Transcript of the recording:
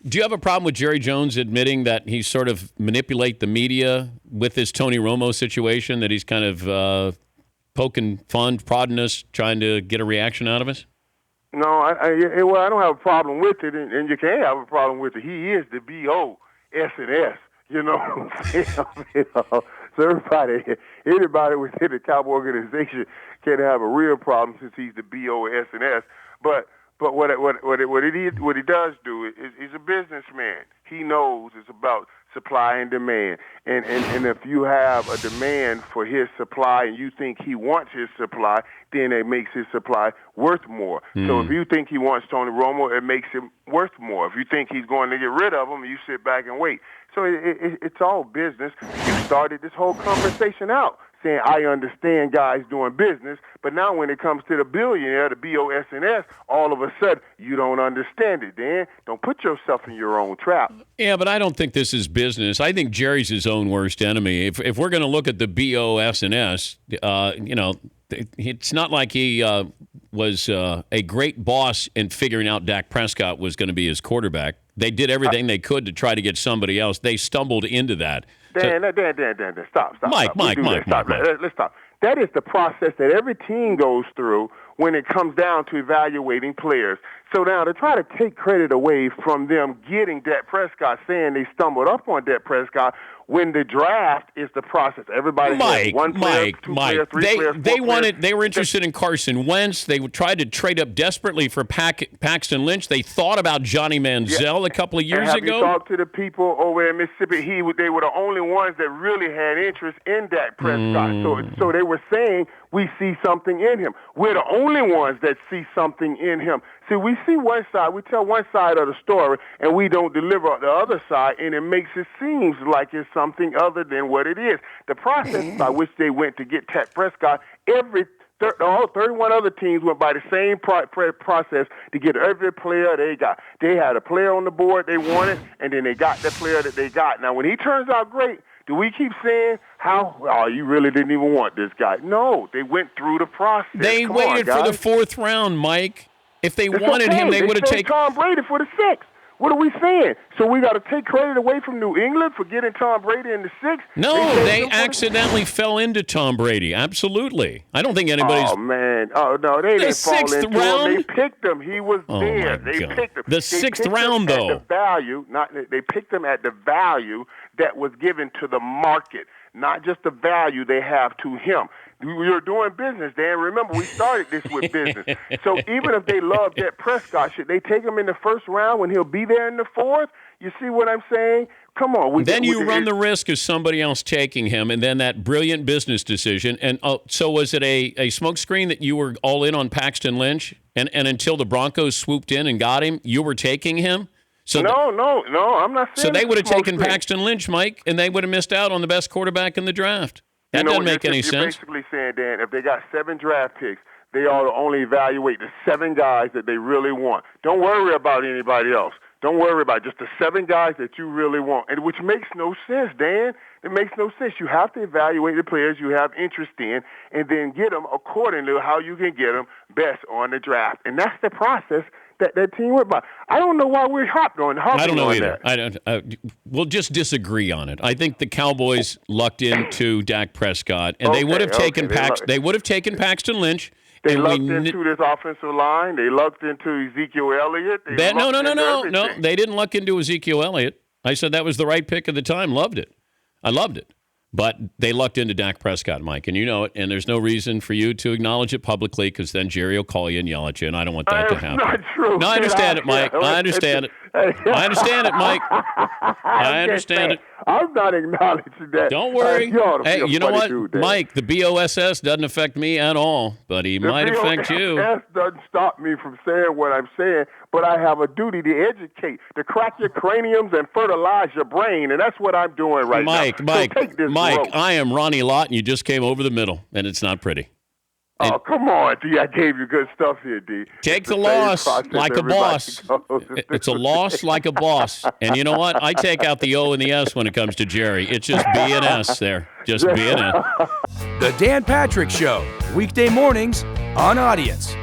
Do you have a problem with Jerry Jones admitting that he sort of manipulate the media with this Tony Romo situation, that he's kind of poking fun, prodding us, trying to get a reaction out of us? No, I don't have a problem with it, and you can't have a problem with it. He is the B.O.S.N.S., you know. So anybody within the Cowboy organization can have a real problem since he's the B.O.S.N.S. But what he does do is he's a businessman. He knows it's about supply and demand. And if you have a demand for his supply and you think he wants his supply, then it makes his supply worth more. So if you think he wants Tony Romo, it makes him worth more. If you think he's going to get rid of him, you sit back and wait. So it's all business. You started this whole conversation out saying, I understand guys doing business, but now when it comes to the billionaire, the B.O.S.N.S., all of a sudden, you don't understand it, Dan. Don't put yourself in your own trap. Yeah, but I don't think this is business. I think Jerry's his own worst enemy. If we're going to look at the B.O.S.N.S., it's not like he was a great boss in figuring out Dak Prescott was going to be his quarterback. They did everything they could to try to get somebody else. They stumbled into that. Dan, stop. Mike. Let's stop. That is the process that every team goes through when it comes down to evaluating players. So now to try to take credit away from them getting Dak Prescott, saying they stumbled up on Dak Prescott, when the draft is the process. Everybody has one player, two players, three players, four players. They were interested in Carson Wentz. They tried to trade up desperately for Paxton Lynch. They thought about Johnny Manziel a couple of years ago. Have you talked to the people over in Mississippi? They were the only ones that really had interest in Dak Prescott. So they were saying, we see something in him. We're the only ones that see something in him. See, we see one side, we tell one side of the story, and we don't deliver the other side, and it makes it seem like it's something other than what it is. The process by which they went to get Dak Prescott, all 31 other teams went by the same process to get every player they got. They had a player on the board they wanted, and then they got the player that they got. Now, when he turns out great, do we keep saying you really didn't even want this guy? No, they went through the process. They waited for the fourth round, Mike. If they wanted him, they would have taken Tom Brady for the sixth. What are we saying? So we got to take credit away from New England for getting Tom Brady in the sixth? No, they accidentally fell into Tom Brady. Absolutely. I don't think anybody's... Oh, man. Oh, no, they didn't fall into him. They picked him. He was there. They picked him. The sixth round, though. They picked him at the value that was given to the market, not just the value they have to him. You're doing business, Dan. Remember, we started this with business. So even if they love Dak Prescott, should they take him in the first round when he'll be there in the fourth? You see what I'm saying? Come on. Then you run the risk of somebody else taking him, and then that brilliant business decision. And so was it a smokescreen that you were all in on Paxton Lynch, and until the Broncos swooped in and got him, you were taking him? So no, I'm not saying. So they would have taken Paxton Lynch, Mike, and they would have missed out on the best quarterback in the draft. That doesn't make any sense. You're basically saying, Dan, if they got 7 draft picks, they ought to only evaluate the 7 guys that they really want. Don't worry about anybody else. Don't worry about just the 7 guys that you really want, and which makes no sense, Dan. It makes no sense. You have to evaluate the players you have interest in and then get them according to how you can get them best on the draft. And that's the process that team went by. I don't know why we're hopping on that. I don't know either. We'll just disagree on it. I think the Cowboys lucked into Dak Prescott, and they would have taken Paxton Lynch. They lucked into this offensive line. They lucked into Ezekiel Elliott. No. They didn't luck into Ezekiel Elliott. I said that was the right pick at the time. Loved it. I loved it. But they lucked into Dak Prescott, Mike, and you know it, and there's no reason for you to acknowledge it publicly because then Jerry will call you and yell at you, and I don't want that to happen. That's not true. No, I understand it, Mike. I understand it. I understand it, Mike. I understand it. I'm not acknowledging that. Don't worry. Hey, you know what, dude, Mike, the BOSS doesn't affect me at all, but he might affect you. The BOSS doesn't stop me from saying what I'm saying, but I have a duty to educate, to crack your craniums and fertilize your brain, and that's what I'm doing right now. Mike, I am Ronnie Lott, and you just came over the middle, and it's not pretty. Oh, come on, D. I gave you good stuff here, D. Take the loss like a boss. It's a loss like a boss. And you know what? I take out the O and the S when it comes to Jerry. It's just B and S there. Just B and S. The Dan Patrick Show, weekday mornings on Audience.